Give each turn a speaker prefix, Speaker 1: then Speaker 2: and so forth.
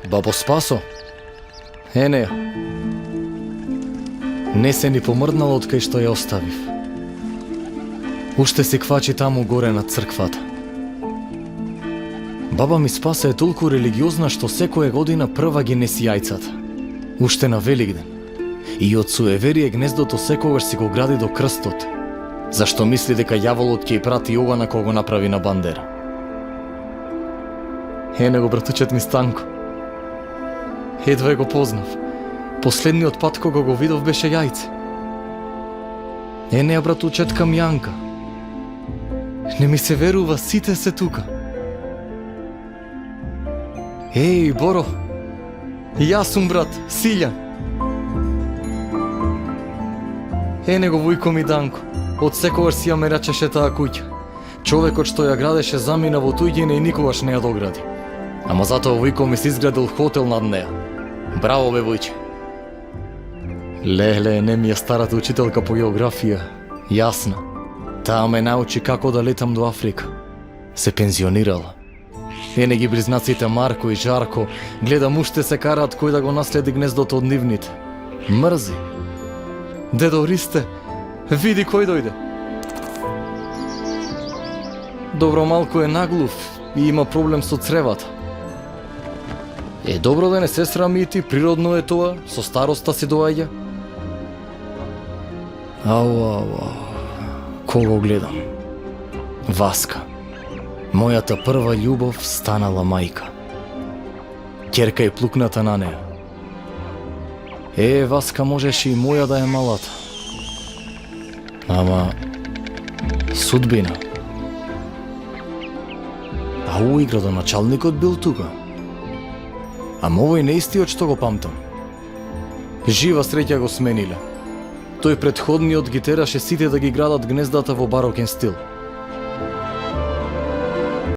Speaker 1: Бабо Спасо? Неа. Не се ни помрднала од кај што ја оставив. Уште се квачи таму горе над црквата. Баба ми Спаса е толку религиозна што секоја година прва ги неси јајцата. Уште на Великден. И од суеверие гнездото секогаш си го гради до крстот, зашто мисли дека јаволот ќе ја прати Јована кога го направи на Бандера. Него братучет ми Станко. Едва го познав. Последниот пат кога го видов беше јајце. Неа братучетка Мјанка. Не ми се верува, сите се тука. Еј, Боро. Јас сум брат, Силјан. Него вујко ми Данко. Од секогаш си ја мерачеше таа куќа. Човекот што ја градеше замина во туѓина и никогаш не ја догради. Ама затоа вујко ми се изградил хотел над неа. Браво бе вујче. Леле, не ми е старата учителка по географија. Јасна. Таа ме научи како да летам до Африка. Се пензионирала. Ене ги близнаците Марко и Жарко, гледам уште се караат кој да го наследи гнездото од нивните. Мрзи. Дедо Ристе, види кој дојде. Добро малку е наглув и има проблем со цревата. Добро да не се срами и ти, природно е тоа, со староста си доаѓа. Ау, кого гледам? Васка. Мојата прва љубов станала мајка. Ќерка е плукната на неа. Васка можеше и моја да е малата. Ама... судбина. И градоначалникот бил тука. Ама овој не истиот што го памтам. Жива среќа го смениле. Тој претходниот ги тераше сите да ги градат гнездата во барокен стил.